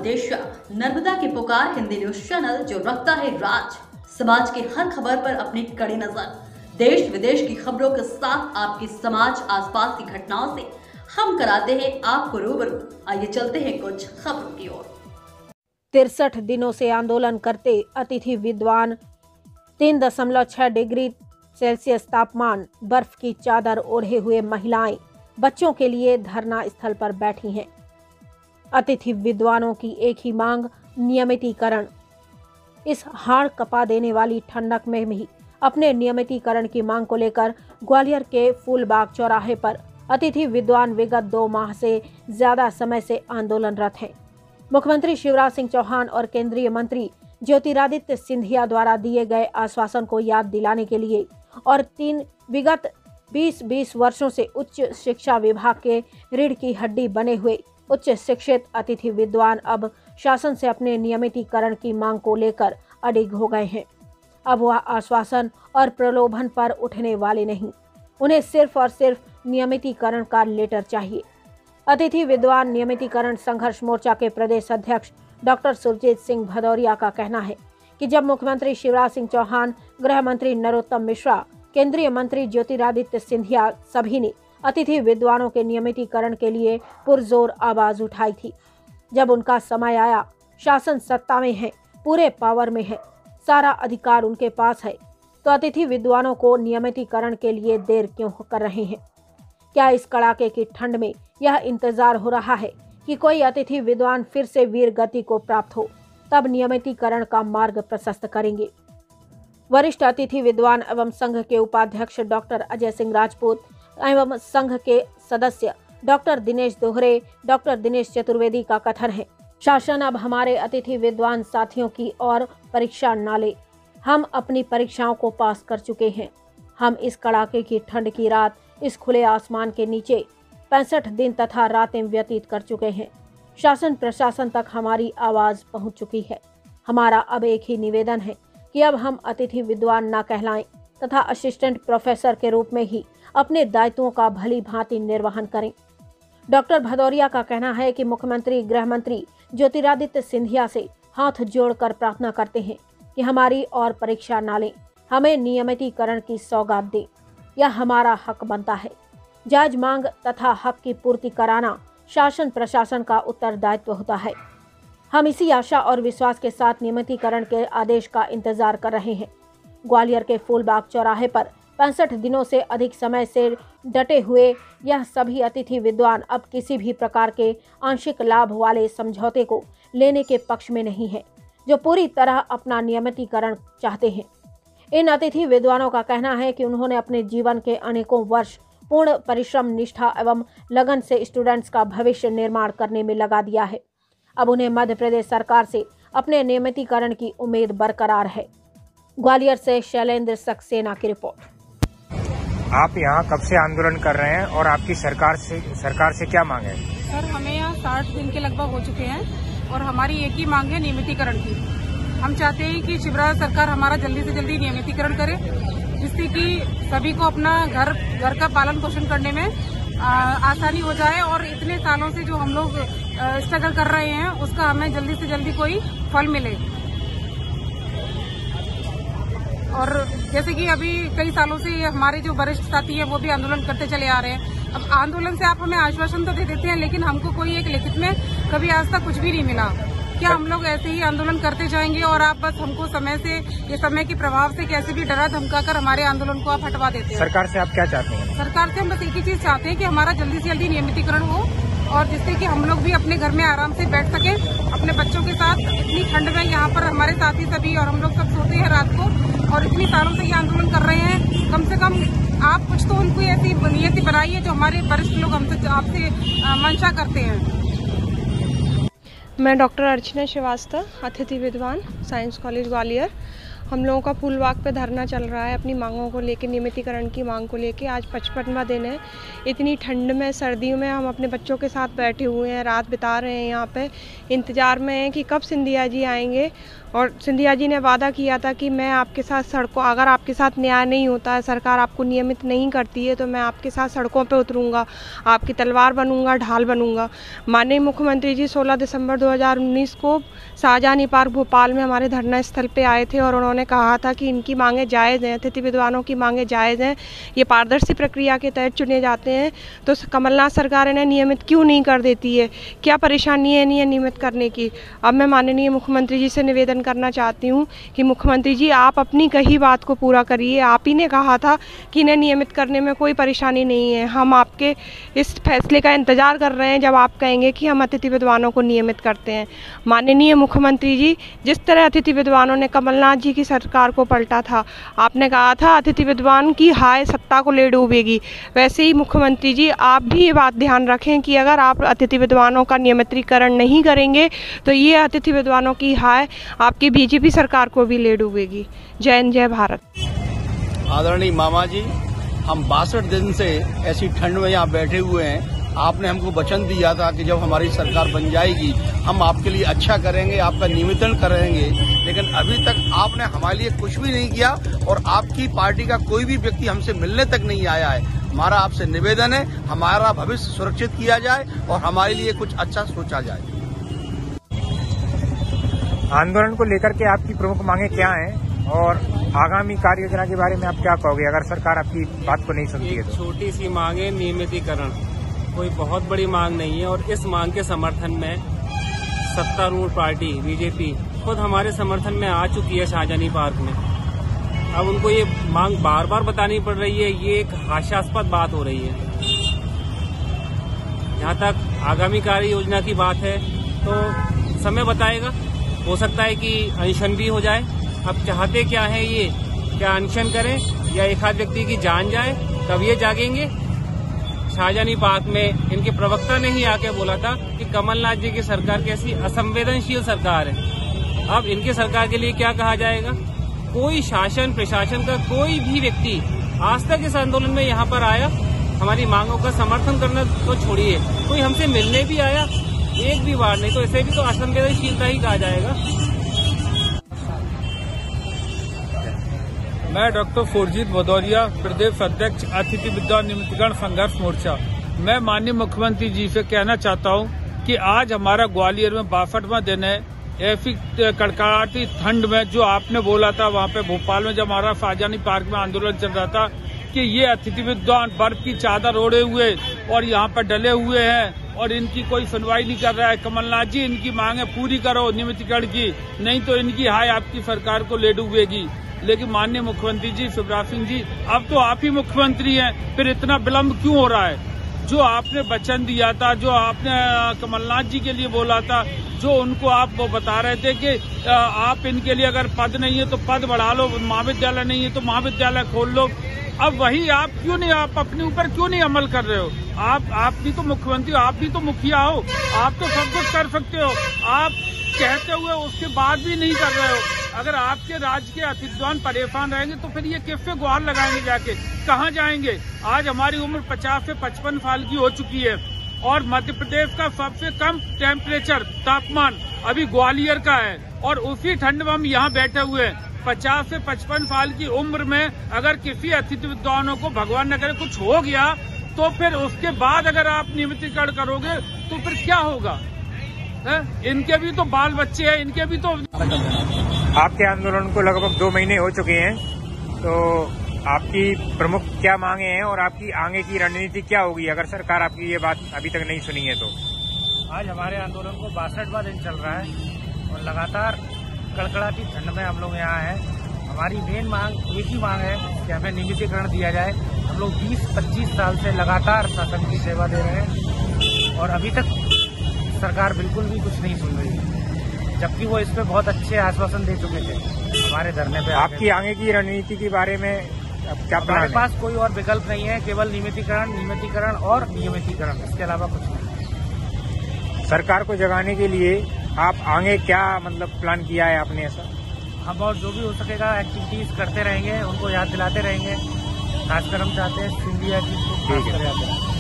उद्देश्य नर्मदा की पुकार हिंदी न्यूज चैनल जो रखता है राज। समाज की हर खबर पर अपनी कड़ी नजर, देश विदेश की खबरों के साथ आपकी समाज आसपास की घटनाओं से हम कराते हैं आपको रूबरू। आइए चलते हैं कुछ खबरों की ओर। 63 दिनों से आंदोलन करते अतिथि विद्वान 3.6 डिग्री सेल्सियस तापमान, बर्फ की चादर ओढ़े हुए महिलाएं बच्चों के लिए धरना स्थल पर बैठी हैं। अतिथि विद्वानों की एक ही मांग, नियमितीकरण। इस हाड़ कपा देने वाली ठंडक में भी अपने नियमितीकरण की मांग को लेकर ग्वालियर के फूलबाग चौराहे पर अतिथि विद्वान विगत 2 माह से ज्यादा समय से आंदोलनरत हैं। मुख्यमंत्री शिवराज सिंह चौहान और केंद्रीय मंत्री ज्योतिरादित्य सिंधिया द्वारा दिए गए आश्वासन को याद दिलाने के लिए और विगत 20 वर्षों से उच्च शिक्षा विभाग के रीढ़ की हड्डी बने हुए उच्च शिक्षित अतिथि विद्वान अब शासन से अपने नियमितीकरण की मांग को लेकर अडिग हो गए हैं। अब वह आश्वासन और प्रलोभन पर उठने वाले नहीं, उन्हें सिर्फ और सिर्फ नियमितीकरण का लेटर चाहिए। अतिथि विद्वान नियमितीकरण संघर्ष मोर्चा के प्रदेश अध्यक्ष डॉक्टर सुरजीत सिंह भदौरिया का कहना है कि जब मुख्यमंत्री शिवराज सिंह चौहान, गृह मंत्री नरोत्तम मिश्रा, केंद्रीय मंत्री ज्योतिरादित्य सिंधिया सभी ने अतिथि विद्वानों के नियमितीकरण के लिए पुरजोर आवाज उठाई थी। जब उनका समय आया, शासन सत्ता में है, पूरे पावर में है, सारा अधिकार उनके पास है, तो अतिथि विद्वानों को नियमितीकरण के लिए देर क्यों कर रहे हैं? क्या इस कड़ाके की ठंड में यह इंतजार हो रहा है कि कोई अतिथि विद्वान फिर से वीर गति को प्राप्त हो, तब नियमितीकरण का मार्ग प्रशस्त करेंगे? वरिष्ठ अतिथि विद्वान एवं संघ के उपाध्यक्ष डॉक्टर अजय सिंह राजपूत एवं संघ के सदस्य डॉक्टर दिनेश दोहरे, डॉक्टर दिनेश चतुर्वेदी का कथन है, शासन अब हमारे अतिथि विद्वान साथियों की और परीक्षा न ले। हम अपनी परीक्षाओं को पास कर चुके हैं। हम इस कड़ाके की ठंड की रात इस खुले आसमान के नीचे 65 दिन तथा रातें व्यतीत कर चुके हैं। शासन प्रशासन तक हमारी आवाज पहुंच चुकी है। हमारा अब एक ही निवेदन है कि अब हम अतिथि विद्वान न कहलाएं तथा असिस्टेंट प्रोफेसर के रूप में ही अपने दायित्वों का भली भांति निर्वहन करें। डॉक्टर भदौरिया का कहना है कि मुख्यमंत्री, गृह मंत्री ज्योतिरादित्य सिंधिया से हाथ जोड़कर प्रार्थना करते हैं कि हमारी और परीक्षा न लें, हमें नियमितीकरण की सौगात दें। यह हमारा हक बनता है। जायज मांग तथा हक की पूर्ति कराना शासन प्रशासन का उत्तरदायित्व होता है। हम इसी आशा और विश्वास के साथ नियमितीकरण के आदेश का इंतजार कर रहे हैं। ग्वालियर के फूलबाग चौराहे पर 65 दिनों से अधिक समय से डटे हुए यह सभी अतिथि विद्वान अब किसी भी प्रकार के आंशिक लाभ वाले समझौते को लेने के पक्ष में नहीं है, जो पूरी तरह अपना नियमितीकरण चाहते हैं। इन अतिथि विद्वानों का कहना है कि उन्होंने अपने जीवन के अनेकों वर्ष पूर्ण परिश्रम, निष्ठा एवं लगन से स्टूडेंट्स का भविष्य निर्माण करने में लगा दिया है। अब उन्हें मध्य प्रदेश सरकार से अपने नियमितीकरण की उम्मीद बरकरार है। ग्वालियर से शैलेंद्र सक्सेना की रिपोर्ट। आप यहाँ कब से आंदोलन कर रहे हैं और आपकी सरकार से क्या मांग है? सर, हमें यहाँ 60 दिन के लगभग हो चुके हैं और हमारी एक ही मांग है नियमितीकरण की। हम चाहते हैं कि शिवराज सरकार हमारा जल्दी से जल्दी नियमितीकरण करे, जिससे कि सभी को अपना घर का पालन पोषण करने में आसानी हो जाए और इतने सालों से जो हम लोग स्ट्रगल कर रहे हैं उसका हमें जल्दी से जल्दी कोई फल मिले। और जैसे कि अभी कई सालों से हमारे जो वरिष्ठ साथी हैं वो भी आंदोलन करते चले आ रहे हैं। अब आंदोलन से आप हमें आश्वासन तो दे देते हैं, लेकिन हमको कोई एक लिखित में कभी आज तक कुछ भी नहीं मिला। क्या हम लोग ऐसे ही आंदोलन करते जाएंगे और आप बस हमको समय के प्रभाव से कैसे भी डरा धमकाकर हमारे आंदोलन को आप हटवा देते हैं? सरकार से आप क्या चाहते हैं? सरकार से हम बस एक ही चीज चाहते हैं कि हमारा जल्दी से जल्दी नियमितीकरण हो और जिससे कि हम लोग भी अपने घर में आराम से बैठ सके अपने बच्चों के साथ। इतनी ठंड में यहाँ पर हमारे साथी सभी और हम लोग सब सोते हैं रात को और इतनी सालों से ये आंदोलन कर रहे हैं। कम से कम आप कुछ तो उनको ऐसी नीयति बनाइए जो हमारे वरिष्ठ लोग हमसे आपसे मंशा करते हैं। मैं डॉक्टर अर्चना श्रीवास्तव, अतिथि विद्वान, साइंस कॉलेज ग्वालियर। हम लोगों का फूलबाग पे धरना चल रहा है अपनी मांगों को लेके, नियमितीकरण की मांग को लेके। आज 55वां दिन है। इतनी ठंड में, सर्दियों में हम अपने बच्चों के साथ बैठे हुए हैं, रात बिता रहे हैं यहाँ पे, इंतज़ार में हैं कि कब सिंधिया जी आएंगे और सिंधिया जी ने वादा किया था कि मैं आपके साथ सड़कों, अगर आपके साथ न्याय नहीं होता है, सरकार आपको नियमित नहीं करती है, तो मैं आपके साथ सड़कों पे उतरूंगा, आपकी तलवार बनूंगा, ढाल बनूंगा। माननीय मुख्यमंत्री जी 16 दिसंबर 2019 को शाहजहानी पार्क भोपाल में हमारे धरना स्थल पे आए थे और उन्होंने कहा था कि इनकी मांगें जायज़ हैं, अतिथि विद्वानों की मांगें जायज़ हैं, ये पारदर्शी प्रक्रिया के तहत चुने जाते हैं। तो कमलनाथ सरकार इन्हें नियमित क्यों नहीं कर देती है? क्या परेशानी है इन्हें नियमित करने की? अब मैं माननीय मुख्यमंत्री जी से निवेदन करना चाहती हूँ कि मुख्यमंत्री जी आप अपनी कही बात को पूरा करिए। आप ही ने कहा था कि इन्हें नियमित करने में कोई परेशानी नहीं है। हम आपके इस फैसले का इंतजार कर रहे हैं जब आप कहेंगे कि हम अतिथि विद्वानों को नियमित करते हैं। माननीय मुख्यमंत्री जी, जिस तरह अतिथि विद्वानों ने कमलनाथ जी की सरकार को पलटा था, आपने कहा था अतिथि विद्वान की हाय सत्ता को ले डूबेगी, वैसे ही मुख्यमंत्री जी आप भी ये बात ध्यान रखें कि अगर आप अतिथि विद्वानों का नियमितीकरण नहीं करेंगे तो ये अतिथि विद्वानों की हाय आपकी बीजेपी सरकार को भी ले डूबेगी। जय हिंद, जय भारत। आदरणीय मामा जी, हम 62 दिन से ऐसी ठंड में यहाँ बैठे हुए हैं। आपने हमको वचन दिया था कि जब हमारी सरकार बन जाएगी हम आपके लिए अच्छा करेंगे, आपका निमित्रण करेंगे, लेकिन अभी तक आपने हमारे लिए कुछ भी नहीं किया और आपकी पार्टी का कोई भी व्यक्ति हमसे मिलने तक नहीं आया है। हमारा आपसे निवेदन है, हमारा भविष्य सुरक्षित किया जाए और हमारे लिए कुछ अच्छा सोचा जाए। आंदोलन को लेकर के आपकी प्रमुख मांगे क्या हैं और आगामी कार्य योजना के बारे में आप क्या कहोगे अगर सरकार आपकी बात को नहीं सुनती है? छोटी सी मांग है, नियमितीकरण, कोई बहुत बड़ी मांग नहीं है। और इस मांग के समर्थन में सत्तारूढ़ पार्टी बीजेपी खुद हमारे समर्थन में आ चुकी है शाहजहानी पार्क में। अब उनको ये मांग बार बार बतानी पड़ रही है, ये एक हास्यास्पद बात हो रही है। जहाँ तक आगामी कार्य योजना की बात है तो समय बताएगा, हो सकता है कि अनशन भी हो जाए। अब चाहते क्या है ये, क्या अनशन करें या एक आध व्यक्ति की जान जाए, तब ये जागेंगे। शाहजहानी पार्क में इनके प्रवक्ता ने ही आके बोला था कि कमलनाथ जी की सरकार कैसी असंवेदनशील सरकार है। अब इनकी सरकार के लिए क्या कहा जाएगा? कोई शासन प्रशासन का कोई भी व्यक्ति आज तक इस आंदोलन में यहाँ पर आया, हमारी मांगों का समर्थन करना तो छोड़िए, कोई हमसे मिलने भी आया एक भी बार नहीं, तो इसे भी तो असंवेदनशीलता ही कहा जाएगा। मैं डॉक्टर फुरजीत भदौरिया, प्रदेश अध्यक्ष अतिथि विद्वान नियमितीकरण संघर्ष मोर्चा। मैं माननीय मुख्यमंत्री जी से कहना चाहता हूं कि आज हमारा ग्वालियर में 62वां दिन है। ऐसी कड़कड़ाती ठंड में जो आपने बोला था वहां पे भोपाल में जब हमारा शाहजहानी पार्क में आंदोलन चल रहा था कि ये अतिथि विद्वान बर्फ की चादर ओढ़े हुए और यहाँ पर डले हुए हैं और इनकी कोई सुनवाई नहीं कर रहा है। कमलनाथ जी, इनकी मांगे पूरी करो नियमितीकरण की, नहीं तो इनकी हाय आपकी सरकार को ले डूबेगी। लेकिन माननीय मुख्यमंत्री जी शिवराज सिंह जी, अब तो आप ही मुख्यमंत्री हैं, फिर इतना विलम्ब क्यों हो रहा है? जो आपने वचन दिया था, जो आपने कमलनाथ जी के लिए बोला था, जो उनको आप वो बता रहे थे कि आप इनके लिए अगर पद नहीं है तो पद बढ़ा लो, महाविद्यालय नहीं है तो महाविद्यालय खोल लो, अब वही आप क्यों नहीं, आप अपने ऊपर क्यों नहीं अमल कर रहे हो? आप भी तो मुख्यमंत्री, आप भी तो मुखिया हो, आप तो सब कुछ कर सकते हो। आप कहते हुए उसके बाद भी नहीं कर रहे हो। अगर आपके राज्य के अतिथि विद्वान परेशान रहेंगे तो फिर ये किससे गुहार लगाएंगे, जाके कहाँ जाएंगे? आज हमारी उम्र 50 से 55 साल की हो चुकी है और मध्य प्रदेश का सबसे कम टेम्परेचर तापमान अभी ग्वालियर का है और उसी ठंड में हम यहाँ बैठे हुए हैं। 50 से 55 साल की उम्र में अगर किसी अतिथि विद्वानों को भगवान न करे कुछ हो गया तो फिर उसके बाद अगर आप नियमितीकरण करोगे तो फिर क्या होगा? इनके भी तो बाल बच्चे हैं, इनके भी तो। आपके आंदोलन को लगभग 2 महीने हो चुके हैं, तो आपकी प्रमुख क्या मांगे हैं और आपकी आगे की रणनीति क्या होगी अगर सरकार आपकी ये बात अभी तक नहीं सुनी है तो? आज हमारे आंदोलन को 62वां दिन चल रहा है और लगातार कड़कड़ाती ठंड में हम लोग यहाँ हैं। हमारी मेन मांग एक ही मांग है कि हमें नियमितीकरण दिया जाए। हम लोग 20-25 साल से लगातार शासन की सेवा दे रहे हैं और अभी तक सरकार बिल्कुल भी कुछ नहीं सुन रही है, जबकि वो इस पे बहुत अच्छे आश्वासन दे चुके थे हमारे धरने पे। आपकी आगे की रणनीति के बारे में अब क्या प्लान है? हमारे पास कोई और विकल्प नहीं है, केवल नियमितीकरण और नियमितीकरण, इसके अलावा कुछ नहीं। सरकार को जगाने के लिए आप आगे क्या मतलब प्लान किया है आपने ऐसा? हम और जो भी हो सकेगा एक्टिविटीज करते रहेंगे, उनको याद दिलाते रहेंगे। खासकर हम चाहते हैं सिंधिया जी को